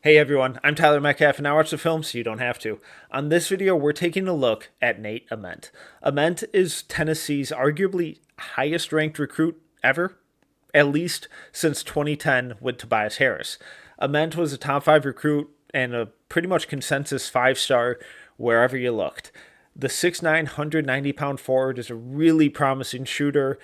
Hey everyone, I'm Tyler Metcalf and I watch the film so you don't have to. On this video, we're taking a look at Nate Ament. Ament is Tennessee's arguably highest ranked recruit ever, at least since 2010 with Tobias Harris. Ament was a top 5 recruit and a pretty much consensus 5-star wherever you looked. The 6'9", 190-pound forward is a really promising shooter,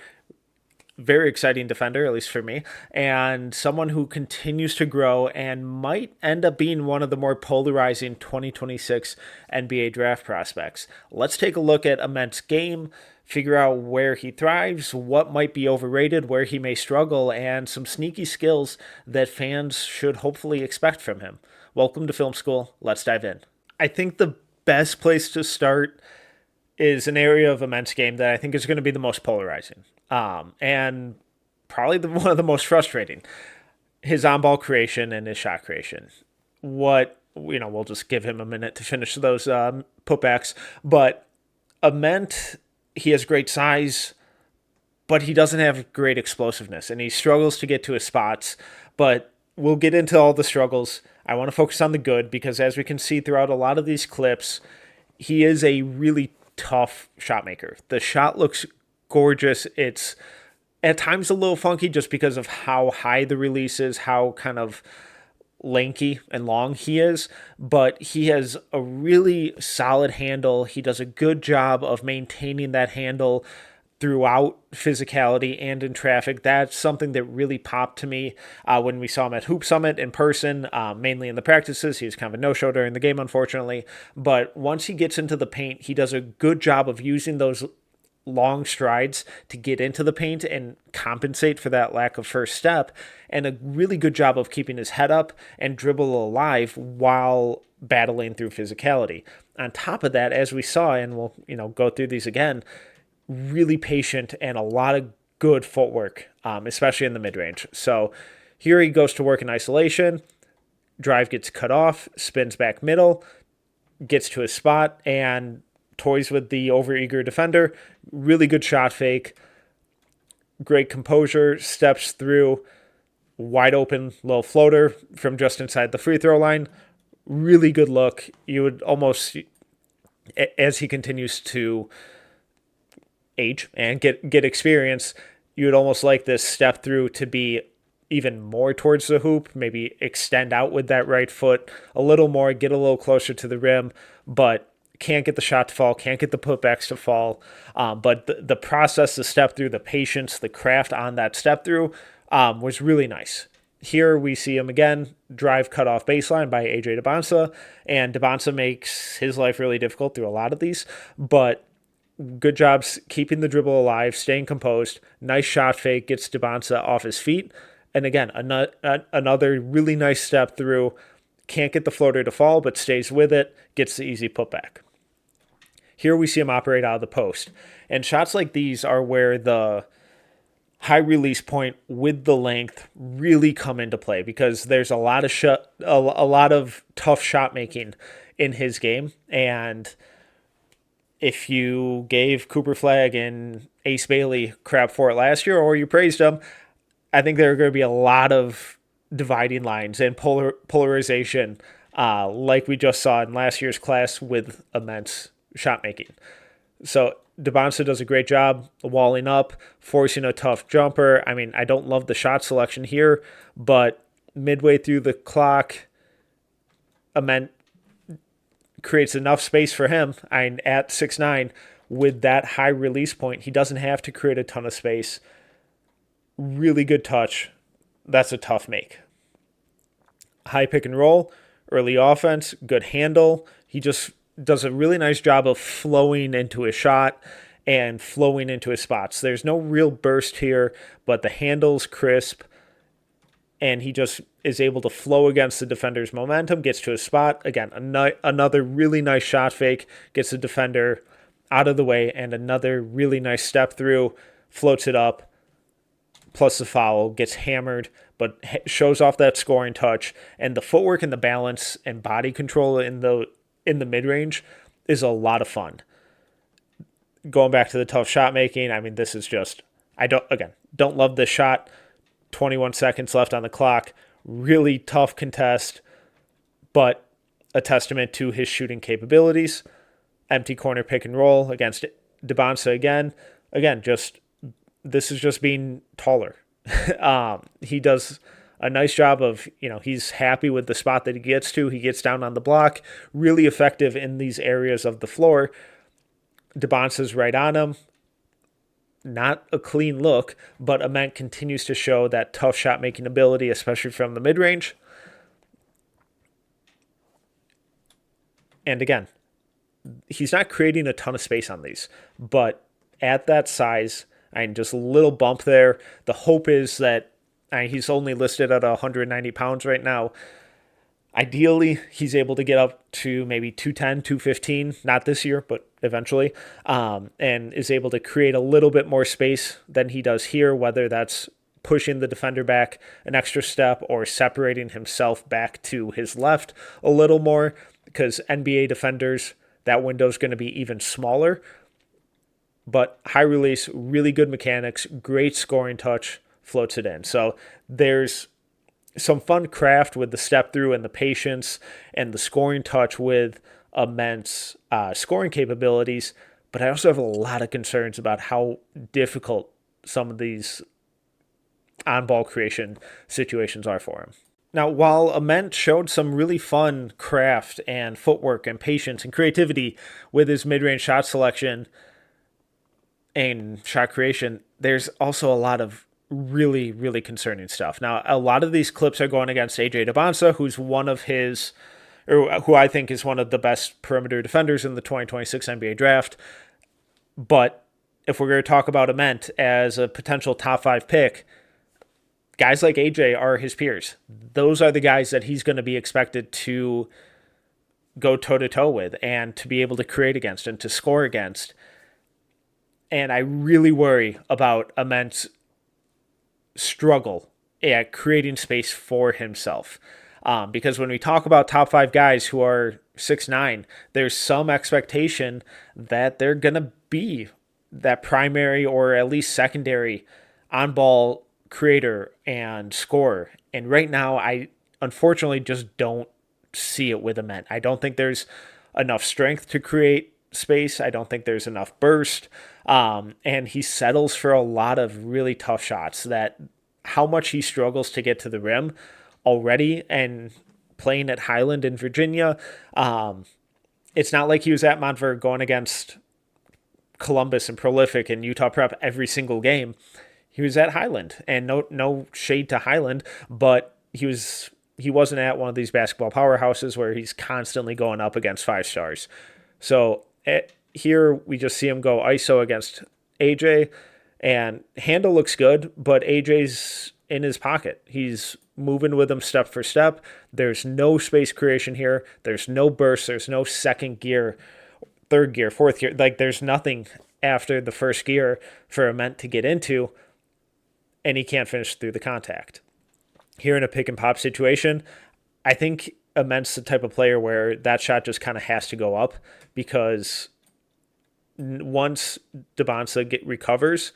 very exciting defender, at least for me, and someone who continues to grow and might end up being one of the more polarizing 2026 NBA draft prospects. Let's take a look at Ament's game, figure out where he thrives, what might be overrated, where he may struggle, and some sneaky skills that fans should hopefully expect from him. Welcome to Film School. Let's dive in. I think the best place to start is an area of Ament's game that I think is going to be the most polarizing, and probably one of the most frustrating. His on-ball creation and his shot creation. We'll just give him a minute to finish those putbacks. But Ament, he has great size, but he doesn't have great explosiveness, and he struggles to get to his spots. But we'll get into all the struggles. I want to focus on the good because, as we can see throughout a lot of these clips, he is a really tough shot maker. The shot looks gorgeous. It's at times a little funky just because of how high the release is, how kind of lanky and long he is, but he has a really solid handle. He does a good job of maintaining that handle throughout physicality and in traffic. That's something that really popped to me when we saw him at Hoop Summit in person, mainly in the practices. He was kind of a no-show during the game, unfortunately. But once he gets into the paint, he does a good job of using those long strides to get into the paint and compensate for that lack of first step, and a really good job of keeping his head up and dribble alive while battling through physicality. On top of that, as we saw, and we'll go through these again, really patient and a lot of good footwork, especially in the mid-range. So here he goes to work in isolation, drive gets cut off, spins back middle, gets to his spot, and toys with the overeager defender. Really good shot fake, great composure, steps through, wide open little floater from just inside the free throw line. Really good look. You would almost, as he continues to age and get experience, you would almost like this step through to be even more towards the hoop, maybe extend out with that right foot a little more, get a little closer to the rim, but can't get the shot to fall, can't get the putbacks to fall. But the process, the step through, the patience, the craft on that step through was really nice. Here we see him again, drive cut off baseline by AJ Debonsa, and Debonsa makes his life really difficult through a lot of these, but good jobs keeping the dribble alive, staying composed. Nice shot fake, gets Debonsa off his feet. And again, another really nice step through. Can't get the floater to fall, but stays with it, gets the easy putback. Here we see him operate out of the post. And shots like these are where the high release point with the length really come into play, because there's a lot of tough shot making in his game. And if you gave Cooper Flagg and Ace Bailey crap for it last year, or you praised them, I think there are going to be a lot of dividing lines and polarization, like we just saw in last year's class with immense shot making. So Debonsa does a great job walling up, forcing a tough jumper. I mean, I don't love the shot selection here, but midway through the clock, Ament creates enough space for him. And at 6'9", with that high release point, he doesn't have to create a ton of space. Really good touch. That's a tough make. High pick and roll, early offense, good handle. He just does a really nice job of flowing into his shot and flowing into his spots. There's no real burst here, but the handle's crisp, and he just is able to flow against the defender's momentum, gets to his spot. Again, another really nice shot fake, gets the defender out of the way, and another really nice step through, floats it up, plus the foul, gets hammered, but shows off that scoring touch. And the footwork and the balance and body control in the mid-range is a lot of fun. Going back to the tough shot making, I mean, this is just, don't love this shot. 21 seconds left on the clock. Really tough contest. but a testament to his shooting capabilities. Empty corner pick and roll against Debonsa again. Again, just this is just being taller. He does a nice job of, he's happy with the spot that he gets to. He gets down on the block, really effective in these areas of the floor. Debonsa's right on him. Not a clean look, but Ament continues to show that tough shot making ability, especially from the mid range. And again, he's not creating a ton of space on these, but at that size, and just a little bump there. The hope is that he's only listed at 190 pounds right now. Ideally, he's able to get up to maybe 210, 215, not this year, but eventually, and is able to create a little bit more space than he does here, whether that's pushing the defender back an extra step or separating himself back to his left a little more, because NBA defenders, that window is going to be even smaller. But high release, really good mechanics, great scoring touch, floats it in. So there's some fun craft with the step through and the patience and the scoring touch with Ament's scoring capabilities. But I also have a lot of concerns about how difficult some of these on-ball creation situations are for him. Now, while Ament showed some really fun craft and footwork and patience and creativity with his mid-range shot selection and shot creation, there's also a lot of really, really concerning stuff. Now, a lot of these clips are going against AJ Debonsa, who I think is one of the best perimeter defenders in the 2026 NBA draft. But if we're going to talk about Ament as a potential top 5 pick, guys like AJ are his peers. Those are the guys that he's going to be expected to go toe-to-toe with and to be able to create against and to score against. And I really worry about Ament's struggle at creating space for himself. Because when we talk about top 5 guys who are 6'9", there's some expectation that they're going to be that primary or at least secondary on-ball creator and scorer. And right now, I unfortunately just don't see it with Ament. I don't think there's enough strength to create space. I don't think there's enough burst. And he settles for a lot of really tough shots. That how much he struggles to get to the rim already, and playing at Highland in Virginia, it's not like he was at Montverde going against Columbus and Prolific and Utah Prep every single game. He was at Highland, and no shade to Highland, but he wasn't at one of these basketball powerhouses where he's constantly going up against 5 stars. So here we just see him go ISO against AJ, and handle looks good, but AJ's in his pocket. He's moving with him step for step. There's no space creation here. There's no burst. There's no second gear, third gear, fourth gear. Like, there's nothing after the first gear for Ament to get into, and he can't finish through the contact. Here in a pick and pop situation, I think Ament's the type of player where that shot just kind of has to go up, because once Debonsa recovers,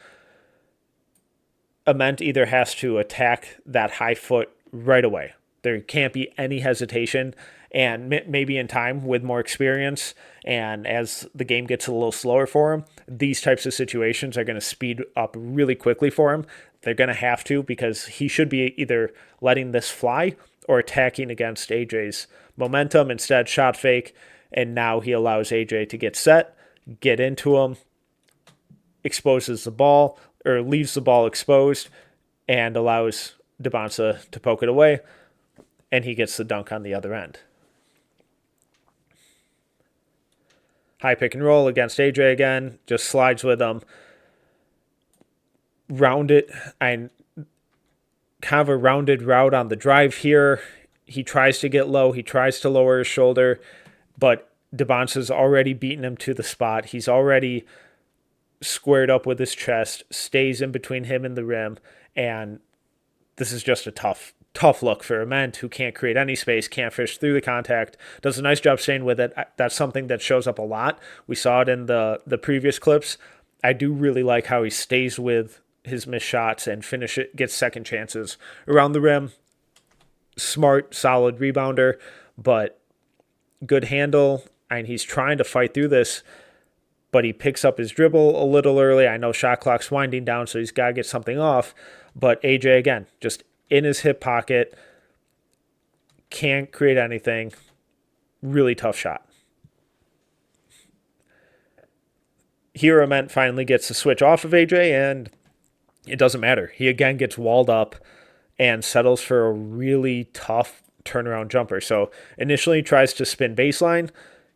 Ament either has to attack that high foot right away. There can't be any hesitation, and maybe in time with more experience and as the game gets a little slower for him, these types of situations are going to speed up really quickly for him. They're going to have to, because he should be either letting this fly or attacking against AJ's momentum. Instead, shot fake, and now he allows AJ to get set, get into him, exposes the ball, or leaves the ball exposed, and allows Debonsa to poke it away, and he gets the dunk on the other end. High pick and roll against AJ again, just slides with him. Kind of a rounded route on the drive here. He tries to get low. He tries to lower his shoulder, but Debonsa's already beaten him to the spot. He's already squared up with his chest, stays in between him and the rim, and this is just a tough look for Ament, who can't create any space, can't fish through the contact, does a nice job staying with it. That's something that shows up a lot. We saw it in the previous clips. I do really like how he stays with his missed shots and gets second chances around the rim. Smart, solid rebounder, but good handle, and he's trying to fight through this, but he picks up his dribble a little early. I know shot clock's winding down, so he's got to get something off, but AJ, again, just in his hip pocket, can't create anything. Really tough shot. Here, Ament finally gets the switch off of AJ, and it doesn't matter. He again gets walled up and settles for a really tough turnaround jumper. So initially he tries to spin baseline,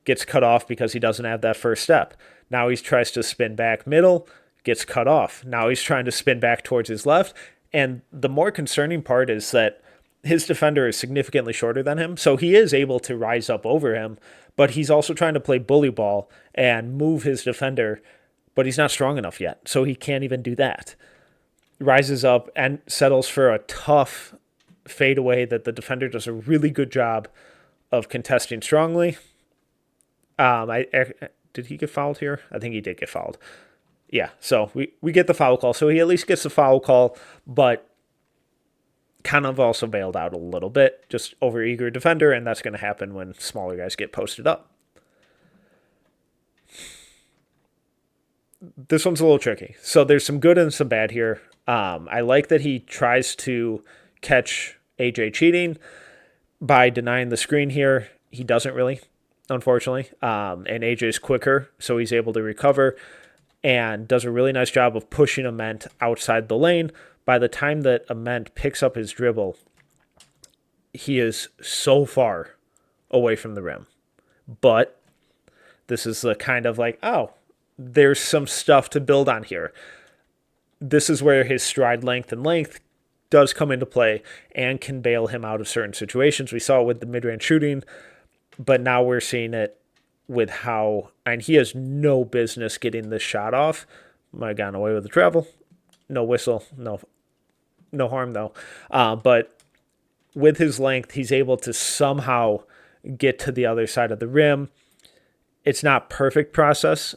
gets cut off because he doesn't have that first step. Now he tries to spin back middle, gets cut off. Now he's trying to spin back towards his left. And the more concerning part is that his defender is significantly shorter than him, so he is able to rise up over him, but he's also trying to play bully ball and move his defender, but he's not strong enough yet, so he can't even do that. Rises up and settles for a tough fadeaway that the defender does a really good job of contesting strongly. Did he get fouled here? I think he did get fouled. Yeah, so we get the foul call. So he at least gets the foul call, but kind of also bailed out a little bit, just over-eager defender, and that's going to happen when smaller guys get posted up. This one's a little tricky. So there's some good and some bad here. I like that he tries to catch AJ cheating by denying the screen here. He doesn't really, unfortunately. And AJ's quicker, so he's able to recover and does a really nice job of pushing Ament outside the lane. By the time that Ament picks up his dribble, he is so far away from the rim. But this is the kind of like, oh, there's some stuff to build on here. This is where his stride length and length does come into play and can bail him out of certain situations. We saw it with the mid-range shooting, but now we're seeing it with how, and he has no business getting this shot off. Might have gotten away with the travel. No whistle, no harm though. But with his length, he's able to somehow get to the other side of the rim. It's not perfect process.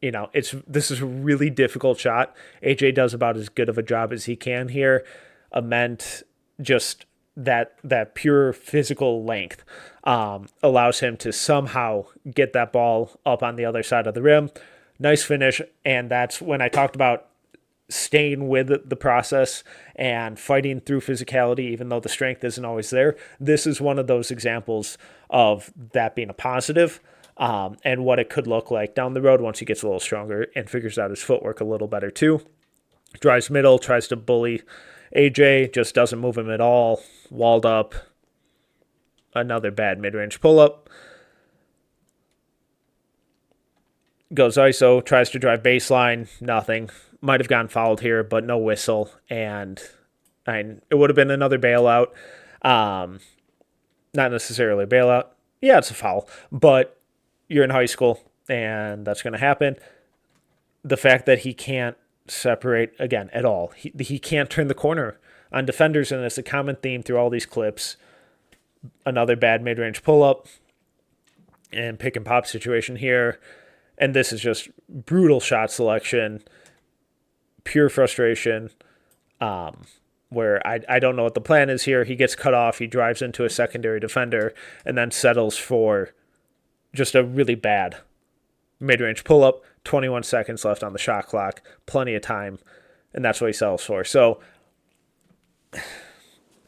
This is a really difficult shot. AJ does about as good of a job as he can here. Ament, just that pure physical length allows him to somehow get that ball up on the other side of the rim. Nice finish, and that's when I talked about staying with the process and fighting through physicality, even though the strength isn't always there. This is one of those examples of that being a positive. And what it could look like down the road once he gets a little stronger and figures out his footwork a little better too. Drives middle, tries to bully AJ, just doesn't move him at all. Walled up. Another bad mid-range pull-up. Goes ISO, tries to drive baseline, nothing. Might have gotten fouled here, but no whistle. And it would have been another bailout. Not necessarily a bailout. Yeah, it's a foul, but you're in high school, and that's going to happen. The fact that he can't separate, again, at all. He can't turn the corner on defenders, and it's a common theme through all these clips. Another bad mid-range pull-up and pick-and-pop situation here. And this is just brutal shot selection, pure frustration, where I don't know what the plan is here. He gets cut off, he drives into a secondary defender, and then settles for just a really bad mid-range pull-up, 21 seconds left on the shot clock, plenty of time, and that's what he settles for. So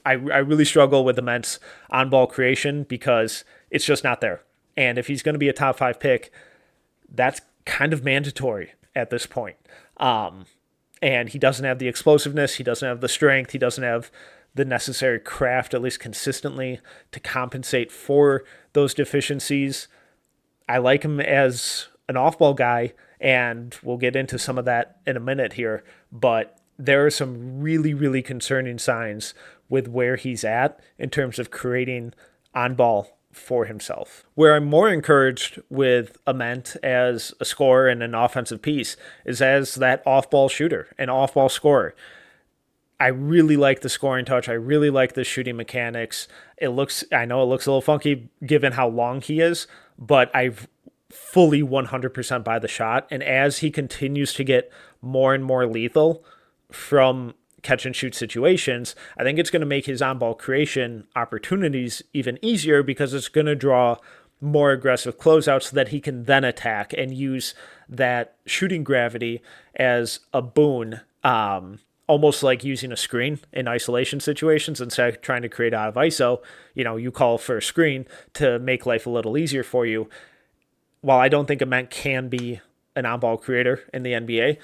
I really struggle with Ament's on-ball creation because it's just not there. And if he's going to be a top 5 pick, that's kind of mandatory at this point. And he doesn't have the explosiveness, he doesn't have the strength, he doesn't have the necessary craft, at least consistently, to compensate for those deficiencies. I like him as an off-ball guy, and we'll get into some of that in a minute here, but there are some really, really concerning signs with where he's at in terms of creating on-ball for himself. Where I'm more encouraged with Ament as a scorer and an offensive piece is as that off-ball shooter, an off-ball scorer. I really like the scoring touch. I really like the shooting mechanics. I know it looks a little funky given how long he is, but I've fully 100% buy the shot. And as he continues to get more and more lethal from catch and shoot situations, I think it's going to make his on-ball creation opportunities even easier because it's going to draw more aggressive closeouts so that he can then attack and use that shooting gravity as a boon, almost like using a screen in isolation situations instead of trying to create out of ISO. You call for a screen to make life a little easier for you. While I don't think Ament can be an on-ball creator in the NBA,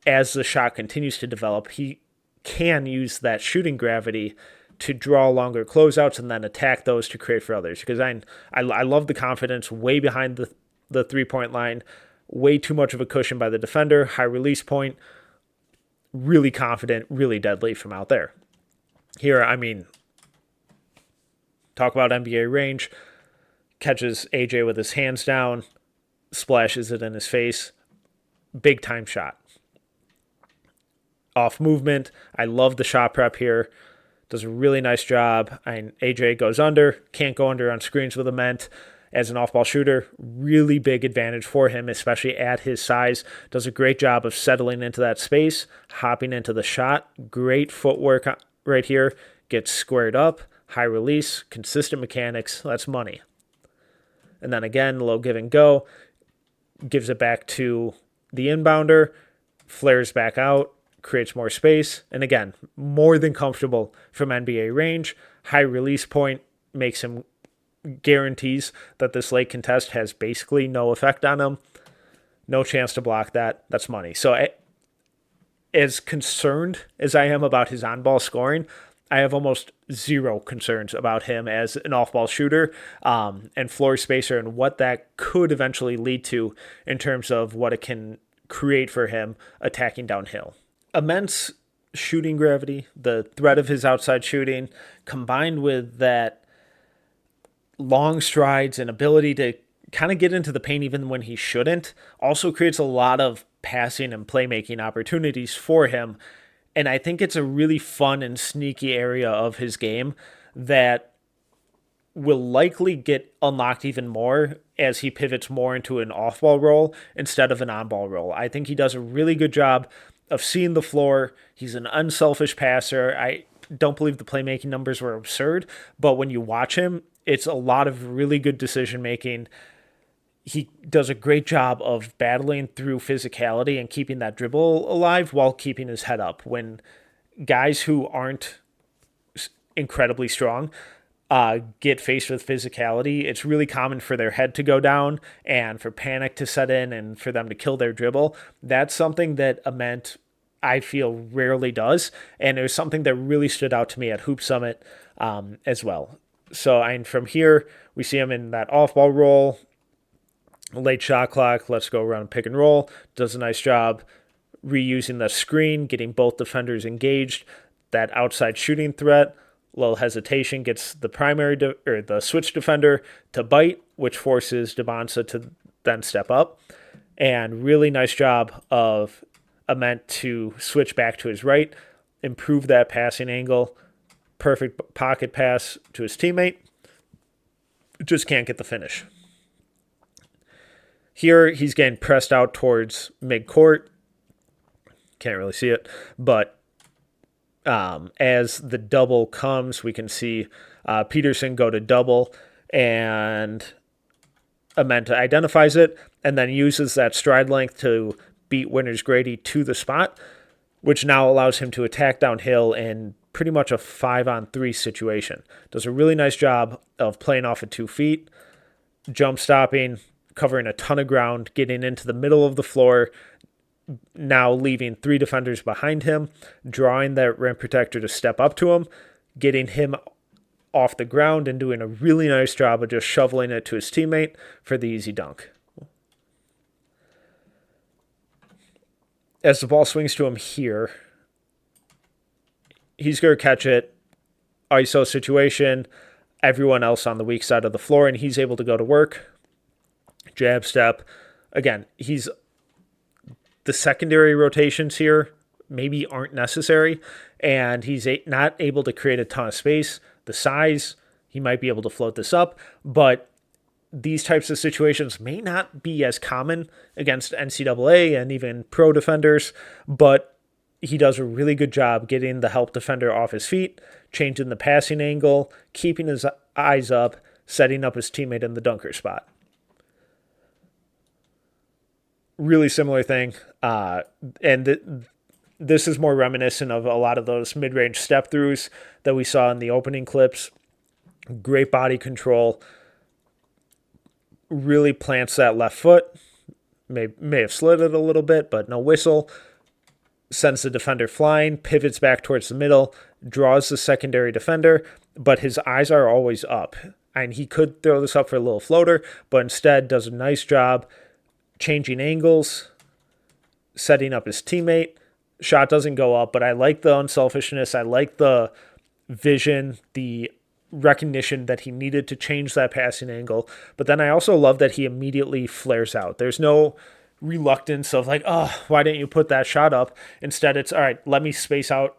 as the shot continues to develop, he can use that shooting gravity to draw longer closeouts and then attack those to create for others. Because I love the confidence way behind the three-point line, way too much of a cushion by the defender, high release point, really confident, really deadly from out there. Here, talk about NBA range, catches AJ with his hands down, splashes it in his face, big time shot. Off movement, I love the shot prep here. Does a really nice job. AJ goes under, can't go under on screens with Ament. As an off-ball shooter, really big advantage for him, especially at his size. Does a great job of settling into that space, hopping into the shot. Great footwork right here. Gets squared up, high release, consistent mechanics. That's money. And then again, low give and go. Gives it back to the inbounder, flares back out, creates more space, and again, more than comfortable from NBA range. High release point makes him guarantees that this late contest has basically no effect on him. No chance to block that. That's money. So as concerned as I am about his on-ball scoring, I have almost zero concerns about him as an off-ball shooter and floor spacer and what that could eventually lead to in terms of what it can create for him attacking downhill. Immense shooting gravity, the threat of his outside shooting, combined with that long strides and ability to kind of get into the paint even when he shouldn't, also creates a lot of passing and playmaking opportunities for him. And I think it's a really fun and sneaky area of his game that will likely get unlocked even more as he pivots more into an off-ball role instead of an on-ball role. I think he does a really good job of seeing the floor. He's an unselfish passer. I don't believe the playmaking numbers were absurd, but when you watch him, it's a lot of really good decision-making. He does a great job of battling through physicality and keeping that dribble alive while keeping his head up. When guys who aren't incredibly strong get faced with physicality, it's really common for their head to go down and for panic to set in and for them to kill their dribble. That's something that Ament, I feel, rarely does, and it was something that really stood out to me at Hoop Summit as well. So from here, we see him in that off-ball role, late shot clock, let's go around pick and roll, does a nice job reusing the screen, getting both defenders engaged, that outside shooting threat, little hesitation, gets the the switch defender to bite, which forces Debonsa to then step up. And really nice job of Ament to switch back to his right, improve that passing angle, perfect pocket pass to his teammate. Just can't get the finish. Here, he's getting pressed out towards midcourt. Can't really see it, but as the double comes, we can see Peterson go to double, and Ament identifies it and then uses that stride length to beat Winters Grady to the spot, which now allows him to attack downhill in pretty much a 5-on-3 situation. Does a really nice job of playing off of 2 feet, jump stopping, covering a ton of ground, getting into the middle of the floor, now leaving 3 defenders behind him, drawing that rim protector to step up to him, getting him off the ground and doing a really nice job of just shoveling it to his teammate for the easy dunk. As the ball swings to him here, he's going to catch it, ISO situation, everyone else on the weak side of the floor, and he's able to go to work, jab step. Again, the secondary rotations here maybe aren't necessary, and he's not able to create a ton of space. The size, he might be able to float this up, but these types of situations may not be as common against NCAA and even pro defenders, but he does a really good job getting the help defender off his feet, changing the passing angle, keeping his eyes up, setting up his teammate in the dunker spot. Really similar thing. This is more reminiscent of a lot of those mid-range step-throughs that we saw in the opening clips. Great body control. Really plants that left foot. May have slid it a little bit, but no whistle. Sends the defender flying, pivots back towards the middle, draws the secondary defender, but his eyes are always up. And he could throw this up for a little floater, but instead does a nice job changing angles, setting up his teammate. Shot doesn't go up, but I like the unselfishness. I like the vision, the recognition that he needed to change that passing angle. But then I also love that he immediately flares out. There's no reluctance of like, oh, why didn't you put that shot up? Instead, it's all right, let me space out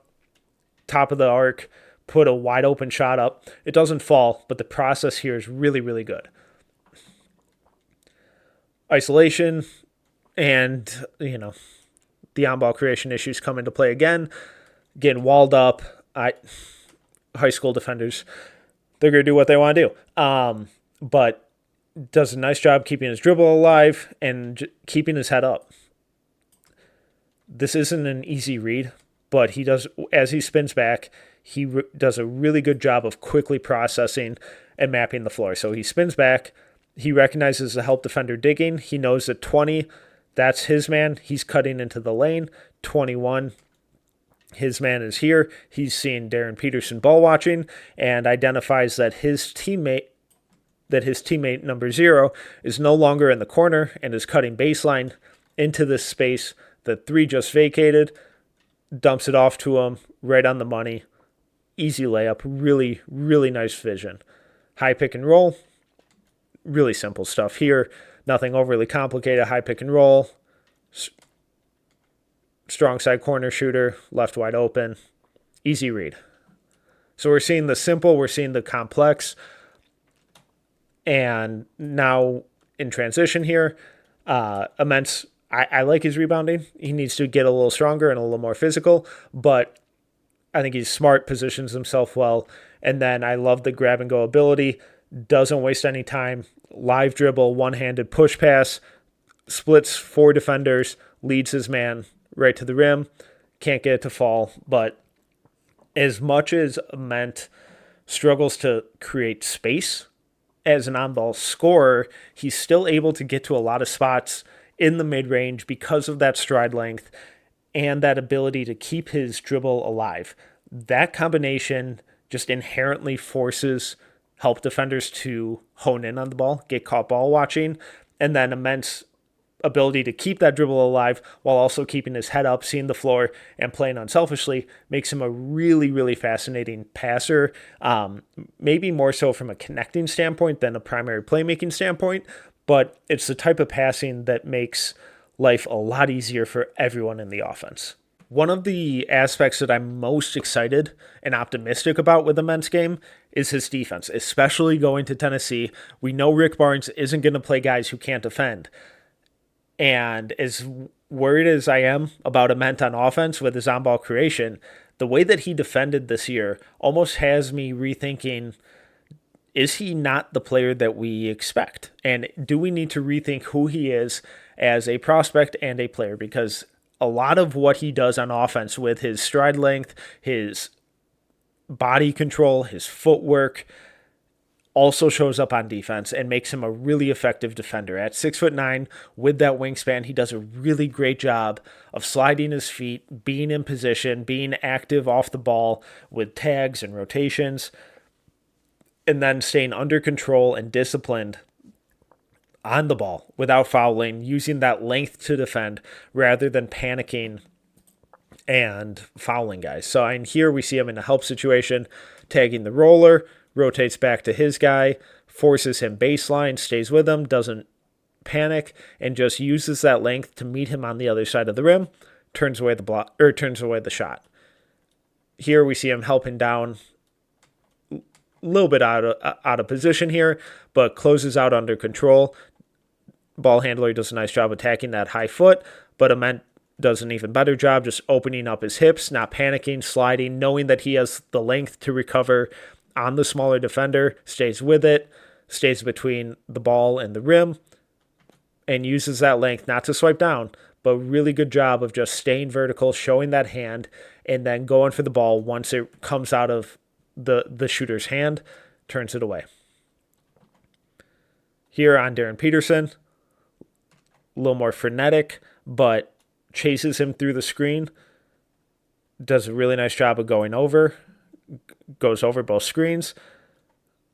top of the arc, put a wide open shot up. It doesn't fall, but the process here is really, really good. Isolation and, the on-ball creation issues come into play again. Getting walled up. High school defenders, they're going to do what they want to do. But does a nice job keeping his dribble alive and keeping his head up. This isn't an easy read, but he does, as he spins back, he does a really good job of quickly processing and mapping the floor. So he spins back. He recognizes the help defender digging. He knows that 20, that's his man. He's cutting into the lane. 21, his man is here. He's seeing Darren Peterson ball watching and identifies that his teammate number 0 is no longer in the corner and is cutting baseline into this space that 3 just vacated, dumps it off to him right on the money. Easy layup. Really, really nice vision. High pick and roll. Really simple stuff here. Nothing overly complicated. High pick and roll. Strong side corner shooter. Left wide open. Easy read. So we're seeing the simple. We're seeing the complex. And now in transition here, Ament, I like his rebounding. He needs to get a little stronger and a little more physical. But I think he's smart, positions himself well. And then I love the grab and go ability. Doesn't waste any time. Live dribble, one-handed push pass, splits 4 defenders, leads his man right to the rim. Can't get it to fall. But as much as Ament struggles to create space as an on-ball scorer, he's still able to get to a lot of spots in the mid-range because of that stride length and that ability to keep his dribble alive. That combination just inherently forces help defenders to hone in on the ball, get caught ball watching, and then Ament's ability to keep that dribble alive while also keeping his head up, seeing the floor, and playing unselfishly makes him a really, really fascinating passer. Maybe more so from a connecting standpoint than a primary playmaking standpoint, but it's the type of passing that makes life a lot easier for everyone in the offense. One of the aspects that I'm most excited and optimistic about with the men's game is his defense, especially going to Tennessee. We know Rick Barnes isn't going to play guys who can't defend. And as worried as I am about Ament on offense with his on-ball creation, the way that he defended this year almost has me rethinking, is he not the player that we expect? And do we need to rethink who he is as a prospect and a player? Because a lot of what he does on offense with his stride length, his body control, his footwork, also shows up on defense and makes him a really effective defender. At 6'9", with that wingspan, he does a really great job of sliding his feet, being in position, being active off the ball with tags and rotations, and then staying under control and disciplined on the ball without fouling, using that length to defend rather than panicking and fouling guys. So in here we see him in a help situation, tagging the roller, rotates back to his guy, forces him baseline, stays with him, doesn't panic, and just uses that length to meet him on the other side of the rim, turns away the shot. Here we see him helping down, a little bit out of position here, but closes out under control. Ball handler does a nice job attacking that high foot, but Ament does an even better job just opening up his hips, not panicking, sliding, knowing that he has the length to recover on the smaller defender, stays with it, stays between the ball and the rim, and uses that length not to swipe down, but really good job of just staying vertical, showing that hand, and then going for the ball once it comes out of the shooter's hand, turns it away. Here on Darren Peterson, a little more frenetic, but chases him through the screen, does a really nice job of goes over both screens.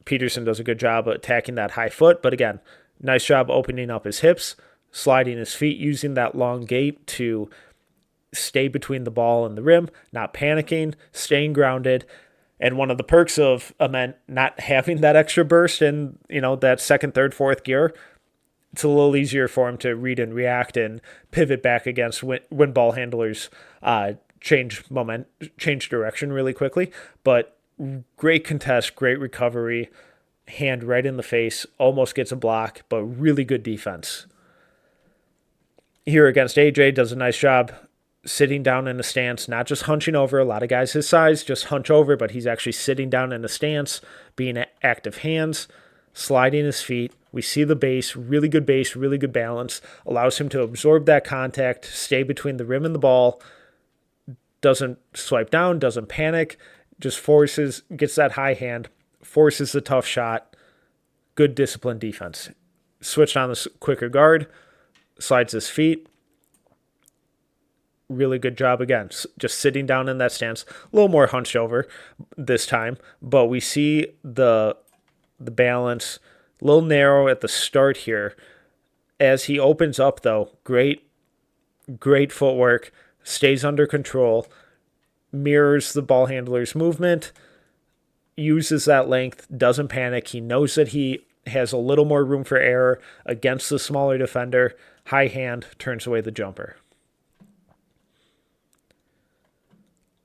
Peterson does a good job of attacking that high foot, but again, nice job opening up his hips, sliding his feet, using that long gait to stay between the ball and the rim, not panicking, staying grounded. And one of the perks of Ament not having that extra burst in, that second, third, fourth gear, it's a little easier for him to read and react and pivot back against when ball handlers change direction really quickly. But great contest, great recovery, hand right in the face, almost gets a block, but really good defense. Here against AJ, does a nice job sitting down in a stance, not just hunching over. A lot of guys his size just hunch over, but he's actually sitting down in a stance, being active hands, sliding his feet. We see the base, really good balance, allows him to absorb that contact, stay between the rim and the ball, doesn't swipe down, doesn't panic, just gets that high hand, forces the tough shot, good disciplined defense. Switched on the quicker guard, slides his feet. Really good job again, just sitting down in that stance, a little more hunched over this time, but we see the balance, a little narrow at the start here. As he opens up though, great footwork, stays under control, mirrors the ball handler's movement, uses that length, doesn't panic. He knows that he has a little more room for error against the smaller defender. High hand, turns away the jumper.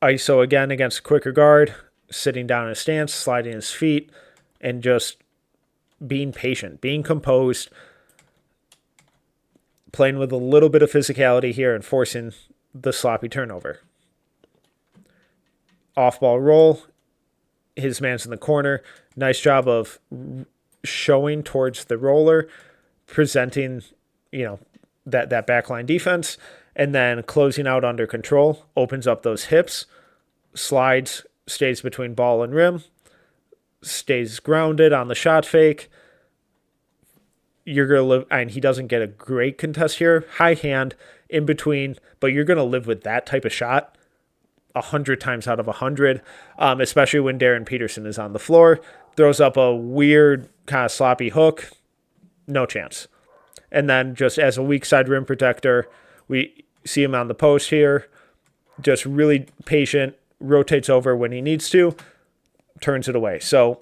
ISO again against a quicker guard, sitting down in a stance, sliding his feet, and just being patient, being composed, playing with a little bit of physicality here and forcing the sloppy turnover. Off-ball roll, his man's in the corner. Nice job of showing towards the roller, presenting, that backline defense, and then closing out under control, opens up those hips, slides, stays between ball and rim, stays grounded on the shot fake. You're going to live, and he doesn't get a great contest here. High hand in between, but you're going to live with that type of shot 100 times out of 100, especially when Darren Peterson is on the floor. Throws up a weird kind of sloppy hook. No chance. And then just as a weak side rim protector, we see him on the post here, just really patient, rotates over when he needs to, turns it away. So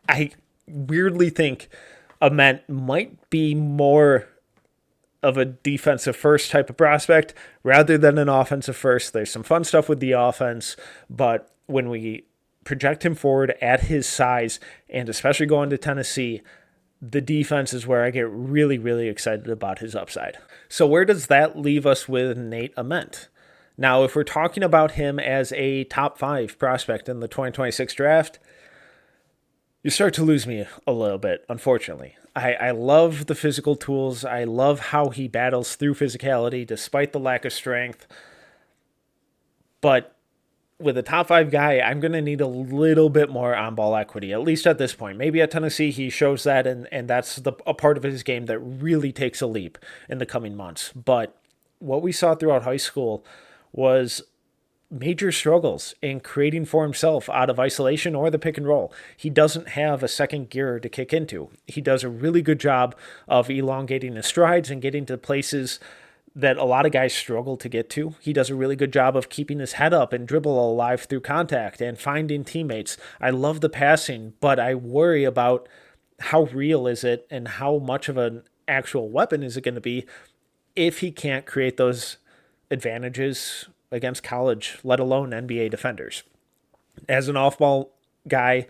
I weirdly think Ament might be more of a defensive first type of prospect rather than an offensive first. There's some fun stuff with the offense, but when we project him forward at his size, and especially going to Tennessee, the defense is where I get really, really excited about his upside. So where does that leave us with Nate Ament? Now, if we're talking about him as a top 5 prospect in the 2026 draft, you start to lose me a little bit, unfortunately. I love the physical tools. I love how he battles through physicality despite the lack of strength. But with a top 5 guy, I'm going to need a little bit more on-ball equity, at least at this point. Maybe at Tennessee he shows that, and that's a part of his game that really takes a leap in the coming months. But what we saw throughout high school was major struggles in creating for himself out of isolation or the pick and roll. He doesn't have a second gear to kick into. He does a really good job of elongating his strides and getting to places that a lot of guys struggle to get to. He does a really good job of keeping his head up and dribble alive through contact and finding teammates. I love the passing, but I worry about how real is it and how much of an actual weapon is it going to be if he can't create those advantages against college, let alone NBA defenders. As an off-ball guy,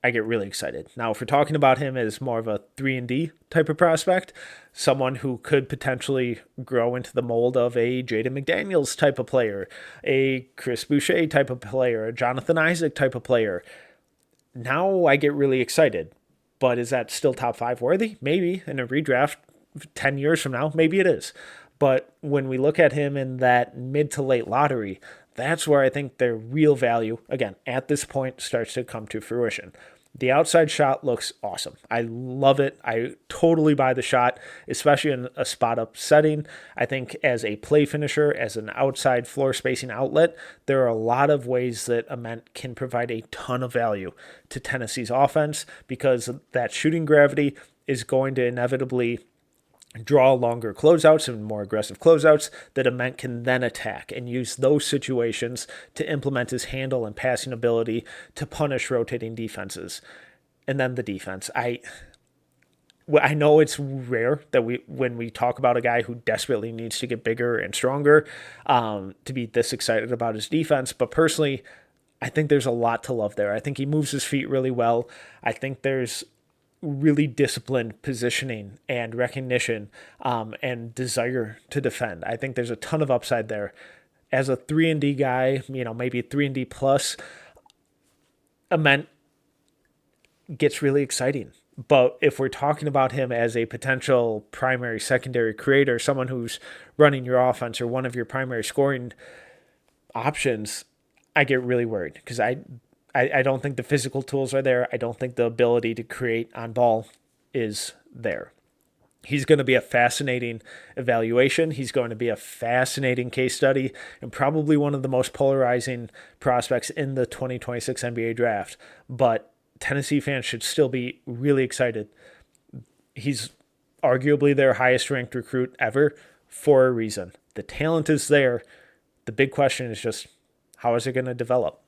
I get really excited. Now, if we're talking about him as more of a 3-and-D type of prospect, someone who could potentially grow into the mold of a Jaden McDaniels type of player, a Chris Boucher type of player, a Jonathan Isaac type of player, now I get really excited. But is that still top 5 worthy? Maybe in a redraft 10 years from now, maybe it is. But when we look at him in that mid to late lottery, that's where I think their real value, again, at this point, starts to come to fruition. The outside shot looks awesome. I love it. I totally buy the shot, especially in a spot up setting. I think as a play finisher, as an outside floor spacing outlet, there are a lot of ways that Ament can provide a ton of value to Tennessee's offense because that shooting gravity is going to inevitably draw longer closeouts and more aggressive closeouts that Ament can then attack and use those situations to implement his handle and passing ability to punish rotating defenses. And then the defense. I know it's rare that when we talk about a guy who desperately needs to get bigger and stronger, to be this excited about his defense. But personally, I think there's a lot to love there. I think he moves his feet really well. I think there's really disciplined positioning and recognition and desire to defend. I think there's a ton of upside there. As a 3-and-D guy, maybe 3-and-D plus, Ament gets really exciting. But if we're talking about him as a potential primary, secondary creator, someone who's running your offense or one of your primary scoring options, I get really worried because I don't think the physical tools are there. I don't think the ability to create on ball is there. He's going to be a fascinating evaluation. He's going to be a fascinating case study and probably one of the most polarizing prospects in the 2026 NBA draft. But Tennessee fans should still be really excited. He's arguably their highest ranked recruit ever for a reason. The talent is there. The big question is just, how is it going to develop?